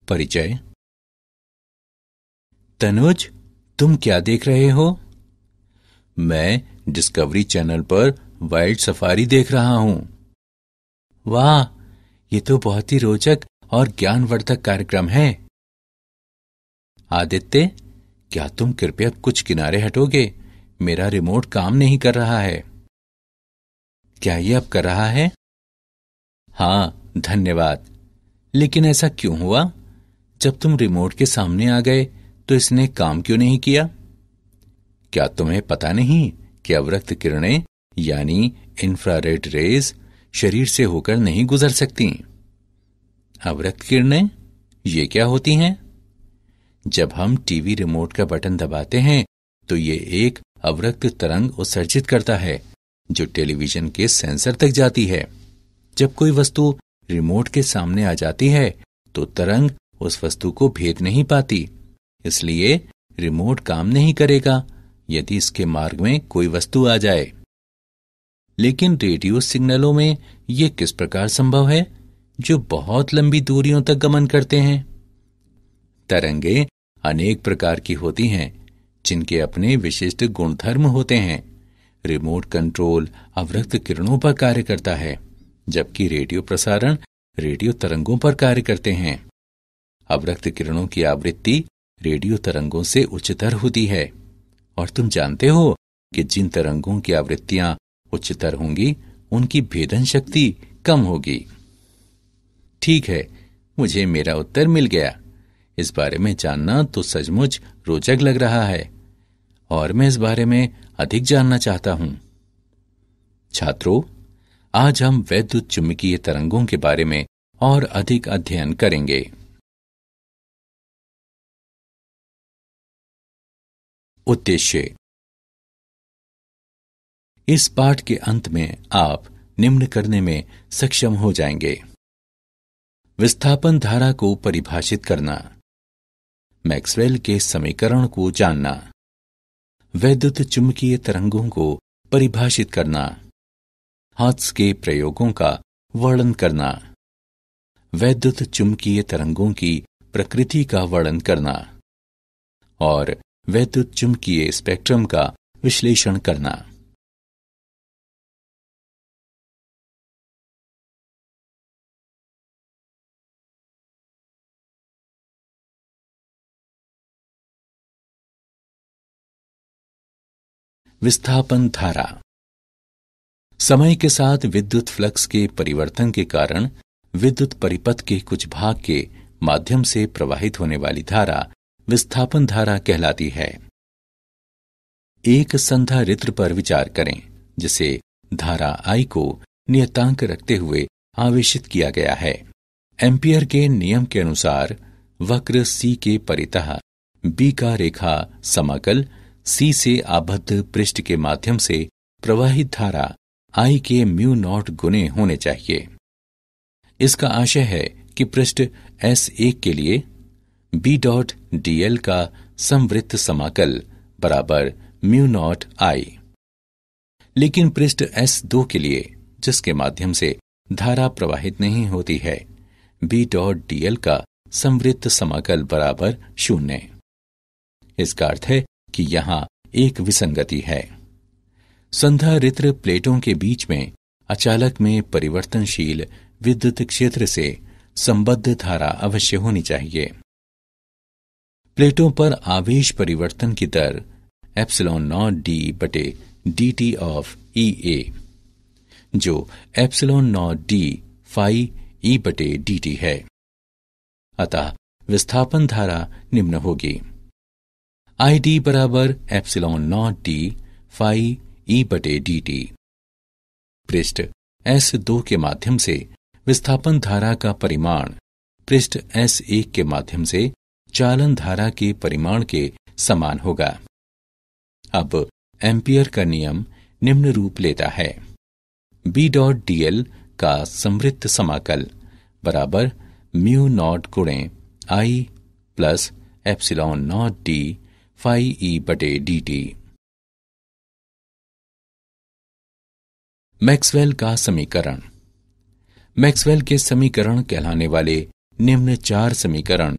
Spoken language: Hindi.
परिचय। तनुज, तुम क्या देख रहे हो? मैं डिस्कवरी चैनल पर वाइल्ड सफारी देख रहा हूं। वाह, ये तो बहुत ही रोचक और ज्ञानवर्धक कार्यक्रम है। आदित्य, क्या तुम कृपया कुछ किनारे हटोगे? मेरा रिमोट काम नहीं कर रहा है। क्या ये अब कर रहा है? हाँ, धन्यवाद। लेकिन ऐसा क्यों हुआ? जब तुम रिमोट के सामने आ गए तो इसने काम क्यों नहीं किया? क्या तुम्हें पता नहीं कि अवरक्त किरणें यानी इंफ्रारेड रेज शरीर से होकर नहीं गुजर सकती? अवरक्त किरणें ये क्या होती हैं? जब हम टीवी रिमोट का बटन दबाते हैं तो ये एक अवरक्त तरंग उत्सर्जित करता है जो टेलीविजन के सेंसर तक जाती है। जब कोई वस्तु रिमोट के सामने आ जाती है तो तरंग उस वस्तु को भेद नहीं पाती, इसलिए रिमोट काम नहीं करेगा यदि इसके मार्ग में कोई वस्तु आ जाए। लेकिन रेडियो सिग्नलों में यह किस प्रकार संभव है जो बहुत लंबी दूरियों तक गमन करते हैं? तरंगे अनेक प्रकार की होती हैं जिनके अपने विशिष्ट गुणधर्म होते हैं। रिमोट कंट्रोल अवरक्त किरणों पर कार्य करता है, जबकि रेडियो प्रसारण रेडियो तरंगों पर कार्य करते हैं। अवरक्त किरणों की आवृत्ति रेडियो तरंगों से उच्चतर होती है, और तुम जानते हो कि जिन तरंगों की आवृत्तियां उच्चतर होंगी उनकी भेदन शक्ति कम होगी। ठीक है, मुझे मेरा उत्तर मिल गया। इस बारे में जानना तो सचमुच रोचक लग रहा है और मैं इस बारे में अधिक जानना चाहता हूं। छात्रों, आज हम वैद्युत चुंबकीय तरंगों के बारे में और अधिक अध्ययन करेंगे। उद्देश्य। इस पाठ के अंत में आप निम्न करने में सक्षम हो जाएंगे: विस्थापन धारा को परिभाषित करना, मैक्सवेल के समीकरण को जानना, वैद्युत चुंबकीय तरंगों को परिभाषित करना, हर्ट्ज के प्रयोगों का वर्णन करना, वैद्युत चुंबकीय तरंगों की प्रकृति का वर्णन करना और वैद्युत चुंबकीय स्पेक्ट्रम का विश्लेषण करना। विस्थापन धारा। समय के साथ विद्युत फ्लक्स के परिवर्तन के कारण विद्युत परिपथ के कुछ भाग के माध्यम से प्रवाहित होने वाली धारा विस्थापन धारा कहलाती है। एक संधारित्र पर विचार करें जिसे धारा I को नियतांक रखते हुए आवेशित किया गया है। एम्पियर के नियम के अनुसार वक्र C के परितः B का रेखा समाकल C से आबद्ध पृष्ठ के माध्यम से प्रवाहित धारा I के म्यू नॉट गुने होने चाहिए। इसका आशय है कि पृष्ठ S1 के लिए B.dl का समवृत्त समाकल बराबर म्यू नॉट I, लेकिन पृष्ठ S2 के लिए, जिसके माध्यम से धारा प्रवाहित नहीं होती है, B.dl का समवृत्त समाकल बराबर 0। इसका अर्थ है कि यहां एक विसंगति है। संधारित्र प्लेटों के बीच में अचालक में परिवर्तनशील विद्युत क्षेत्र से संबद्ध धारा अवश्य होनी चाहिए। प्लेटों पर आवेश परिवर्तन की दर ε0d/dt ऑफ EA, जो ε0d phi E/dt है। अतः विस्थापन धारा निम्न होगी: ID बराबर ε0d phi E/dt। पृष्ठ S2 के माध्यम से विस्थापन धारा का परिमाण पृष्ठ S1 के माध्यम से चालन धारा के परिमाण के समान होगा। अब एम्पियर का नियम निम्न रूप लेता है: B.dl का समवृत्त समाकल बराबर म्यू नॉट गुणे I plus ε0d phi E/dt। Maxwell का समीकरण। मैक्सवेल के समीकरण कहलाने वाले निम्न 4 समीकरण